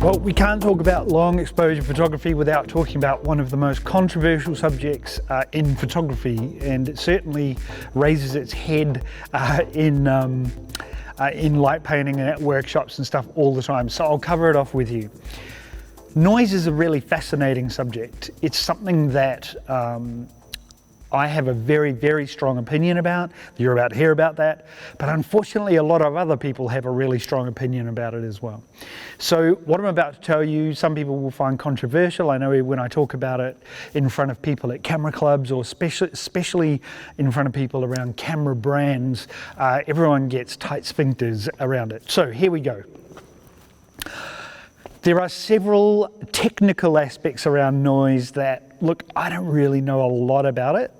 Well, we can't talk about long exposure photography without talking about one of the most controversial subjects in photography, and it certainly raises its head in light painting and at workshops and stuff all the time. So I'll cover it off with you. Noise is a really fascinating subject. It's something that I have a very, very strong opinion about. You're about to hear about that. But unfortunately, a lot of other people have a really strong opinion about it as well. So what I'm about to tell you, some people will find controversial. I know when I talk about it in front of people at camera clubs, or especially in front of people around camera brands, everyone gets tight sphincters around it. So here we go. There are several technical aspects around noise that, look, I don't really know a lot about it,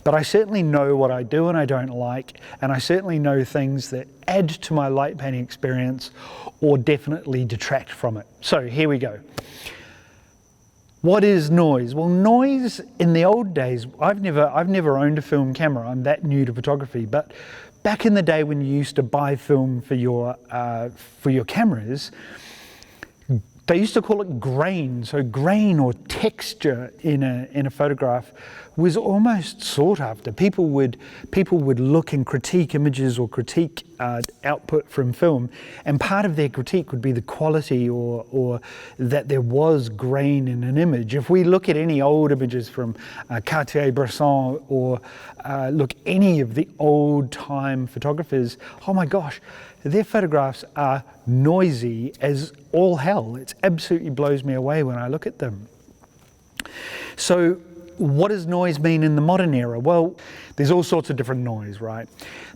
but I certainly know what I do and I don't like, and I certainly know things that add to my light painting experience or definitely detract from it. So here we go. What is noise? Well, noise in the old days, I've never owned a film camera. I'm that new to photography, but back in the day when you used to buy film for your cameras, they used to call it grain. So grain or texture in a photograph was almost sought after. People would look and critique images or critique output from film, and part of their critique would be the quality or that there was grain in an image. If we look at any old images from Cartier-Bresson or look any of the old time photographers, oh my gosh, their photographs are noisy as all hell. It absolutely blows me away when I look at them. So what does noise mean in the modern era? Well, there's all sorts of different noise, right?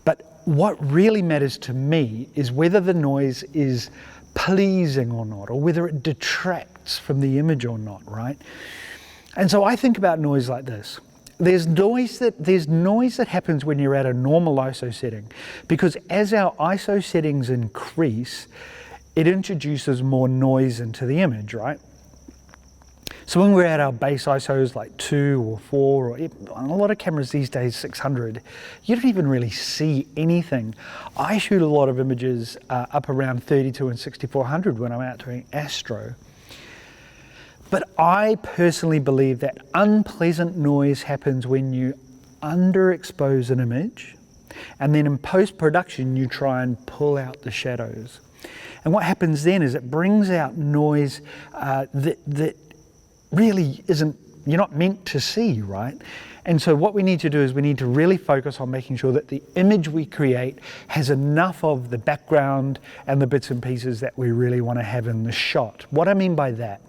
But what really matters to me is whether the noise is pleasing or not, or whether it detracts from the image or not, right? And so I think about noise like this. There's noise that happens when you're at a normal ISO setting, because as our ISO settings increase, it introduces more noise into the image, right? So when we're at our base ISOs like 2 or 4, or on a lot of cameras these days 600, you don't even really see anything. I shoot a lot of images up around 32 and 6400 when I'm out doing astro. But I personally believe that unpleasant noise happens when you underexpose an image, and then in post-production you try and pull out the shadows. And what happens then is it brings out noise that really isn't, you're not meant to see, right? And so what we need to do is we need to really focus on making sure that the image we create has enough of the background and the bits and pieces that we really want to have in the shot. What I mean by that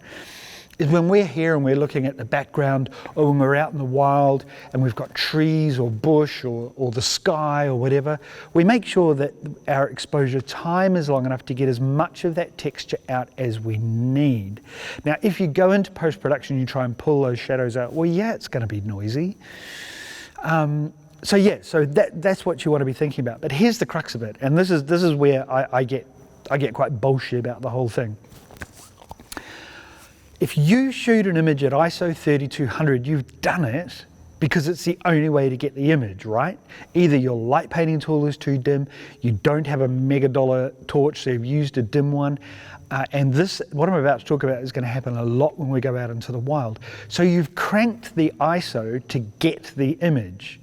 is when we're here and we're looking at the background, or when we're out in the wild and we've got trees or bush or the sky or whatever, we make sure that our exposure time is long enough to get as much of that texture out as we need. Now, if you go into post-production, you try and pull those shadows out, well, yeah, it's going to be noisy. So that's what you want to be thinking about. But here's the crux of it, and this is where I get quite bullshit about the whole thing. If you shoot an image at ISO 3200, you've done it because it's the only way to get the image, right? Either your light painting tool is too dim, you don't have a mega dollar torch, so you've used a dim one, and this, what I'm about to talk about, is going to happen a lot when we go out into the wild. So you've cranked the ISO to get the image,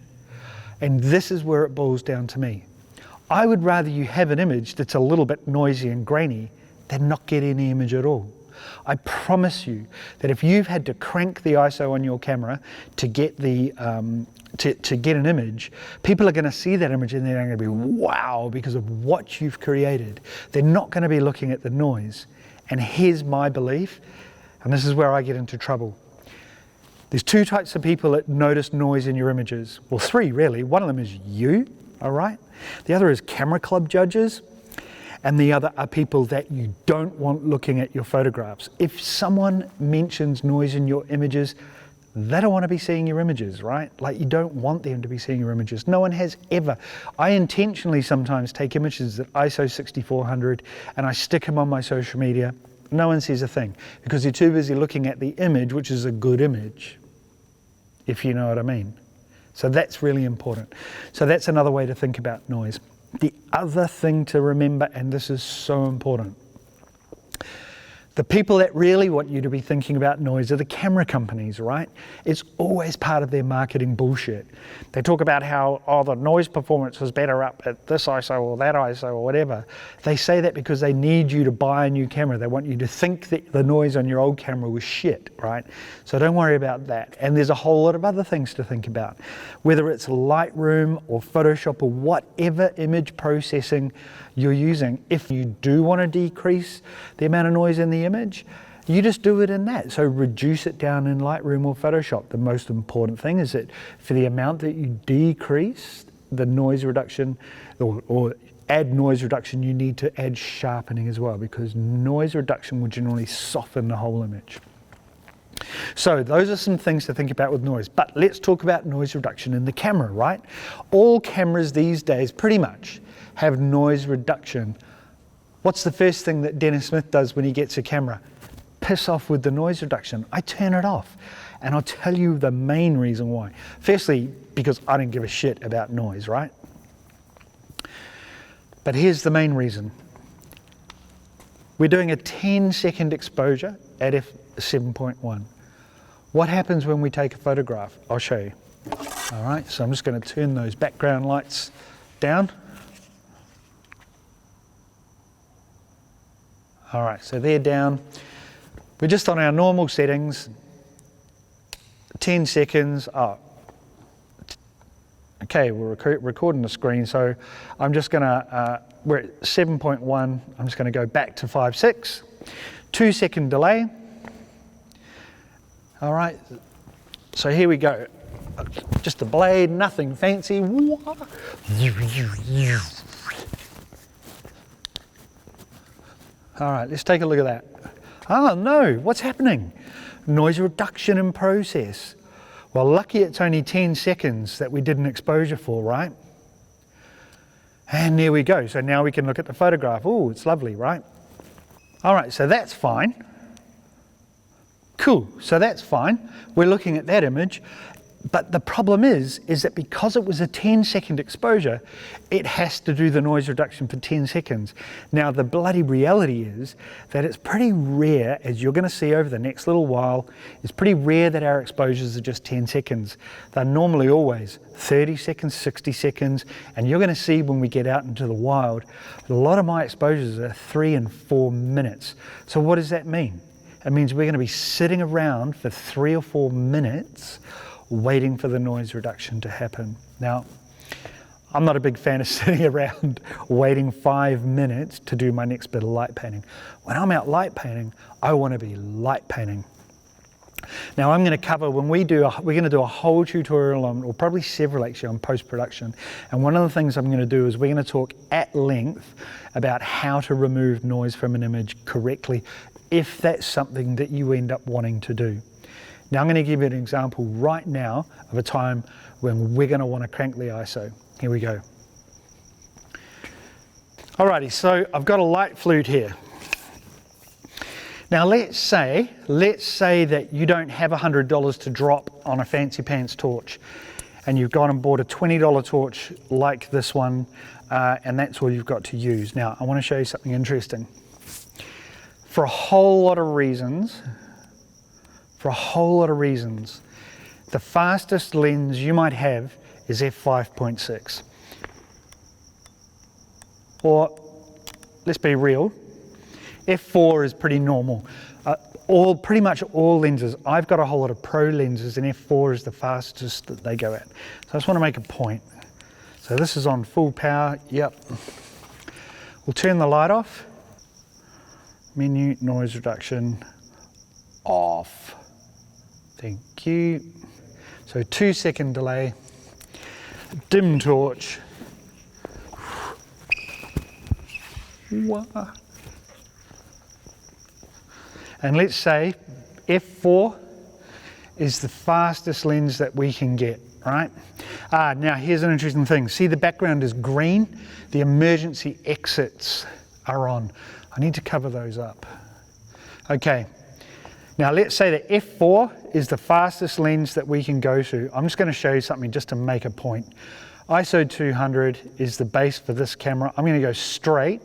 and this is where it boils down to me. I would rather you have an image that's a little bit noisy and grainy than not get any image at all. I promise you that if you've had to crank the ISO on your camera to get the to get an image, people are going to see that image and they're going to be wow because of what you've created. They're not going to be looking at the noise. And here's my belief, and this is where I get into trouble. There's two types of people that notice noise in your images. Well, three really. One of them is you, all right? The other is camera club judges. And the other are people that you don't want looking at your photographs. If someone mentions noise in your images, they don't want to be seeing your images, right? Like, you don't want them to be seeing your images. No one has ever. I intentionally sometimes take images at ISO 6400 and I stick them on my social media. No one sees a thing because they're too busy looking at the image, which is a good image, if you know what I mean. So that's really important. So that's another way to think about noise. The other thing to remember, and this is so important, the people that really want you to be thinking about noise are the camera companies, right? It's always part of their marketing bullshit. They talk about how, oh, the noise performance is better up at this ISO or that ISO or whatever. They say that because they need you to buy a new camera. They want you to think that the noise on your old camera was shit, right? So don't worry about that. And there's a whole lot of other things to think about. Whether it's Lightroom or Photoshop or whatever image processing you're using, if you do want to decrease the amount of noise in the image, you just do it in that. So reduce it down in Lightroom or Photoshop. The most important thing is that for the amount that you decrease the noise reduction or add noise reduction, you need to add sharpening as well, because noise reduction will generally soften the whole image. So those are some things to think about with noise. But let's talk about noise reduction in the camera, right? All cameras these days pretty much have noise reduction. What's the first thing that Dennis Smith does when he gets a camera? Piss off with the noise reduction. I turn it off. And I'll tell you the main reason why. Firstly, because I don't give a shit about noise, right? But here's the main reason. We're doing a 10-second exposure at f7.1. What happens when we take a photograph? I'll show you. All right, so I'm just going to turn those background lights down. All right, so they're down. We're just on our normal settings. 10 seconds. Oh. Okay, we're recording the screen, so I'm just gonna, we're at 7.1. I'm just gonna go back to 5.6. 2-second delay. All right, so here we go. Just a blade, nothing fancy. All right, let's take a look at that. Oh no, what's happening? Noise reduction in process. Well, lucky it's only 10 seconds that we did an exposure for, right? And there we go. So now we can look at the photograph. Oh, it's lovely, right? All right, so that's fine. Cool, so that's fine. We're looking at that image. But the problem is that because it was a 10-second exposure, it has to do the noise reduction for 10 seconds. Now, the bloody reality is that it's pretty rare, as you're going to see over the next little while, it's pretty rare that our exposures are just 10 seconds. They're normally always 30 seconds, 60 seconds, and you're going to see when we get out into the wild, a lot of my exposures are 3 and 4 minutes. So what does that mean? It means we're going to be sitting around for 3 or 4 minutes waiting for the noise reduction to happen. Now, I'm not a big fan of sitting around waiting 5 minutes to do my next bit of light painting. When I'm out light painting, I want to be light painting. Now I'm going to cover, we're going to do a whole tutorial on, or probably several actually, on post-production. And one of the things I'm going to do is we're going to talk at length about how to remove noise from an image correctly, if that's something that you end up wanting to do. Now I'm going to give you an example right now of a time when we're going to want to crank the ISO. Here we go. Alrighty, so I've got a light flute here. Now let's say that you don't have $100 to drop on a fancy pants torch, and you've gone and bought a $20 torch like this one, and that's all you've got to use. Now I want to show you something interesting. For a whole lot of reasons, the fastest lens you might have is f5.6. Or, let's be real, f4 is pretty normal. Pretty much all lenses, I've got a whole lot of pro lenses, and f4 is the fastest that they go at. So I just want to make a point. So this is on full power, yep. We'll turn the light off. Menu, noise reduction, off. Thank you. So 2-second delay, dim torch. And let's say f4 is the fastest lens that we can get, right? Now here's an interesting thing. See, the background is green. The emergency exits are on. I need to cover those up. Okay. Now let's say that f4 is the fastest lens that we can go to. I'm just going to show you something just to make a point. ISO 200 is the base for this camera. I'm going to go straight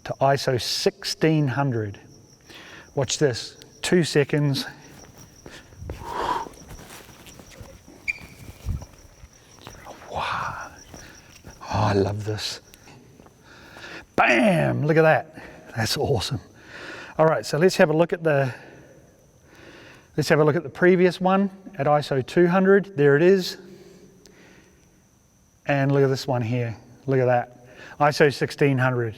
to ISO 1600. Watch this, 2 seconds. Wow. Oh, I love this. Bam, look at that. That's awesome. All right, so let's have a look at the previous one at ISO 200. There it is. And look at this one here. Look at that. ISO 1600.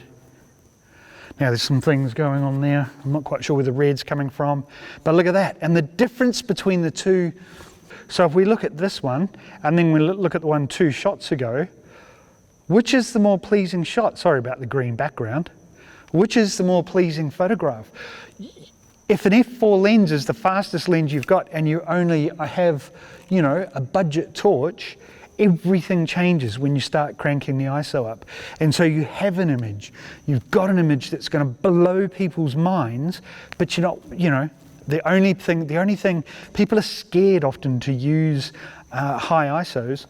Now there's some things going on there. I'm not quite sure where the red's coming from, but look at that. And the difference between the two. So if we look at this one, and then we look at the one 2 shots ago, which is the more pleasing shot? Sorry about the green background. Which is the more pleasing photograph? If an f4 lens is the fastest lens you've got and you only have, you know, a budget torch, everything changes when you start cranking the ISO up. And so you have an image. You've got an image that's going to blow people's minds, but you're not, you know, the only thing, people are scared often to use high ISOs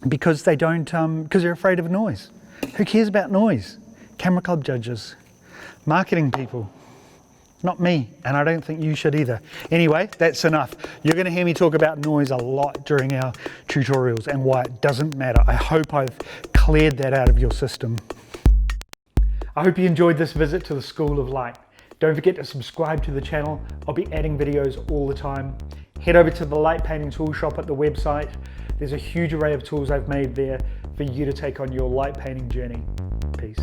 because they don't, because they're afraid of noise. Who cares about noise? Camera club judges, marketing people. Not me, and I don't think you should either. Anyway, that's enough. You're going to hear me talk about noise a lot during our tutorials and why it doesn't matter. I hope I've cleared that out of your system. I hope you enjoyed this visit to the School of Light. Don't forget to subscribe to the channel. I'll be adding videos all the time. Head over to the light painting tool shop at the website. There's a huge array of tools I've made there for you to take on your light painting journey. Peace.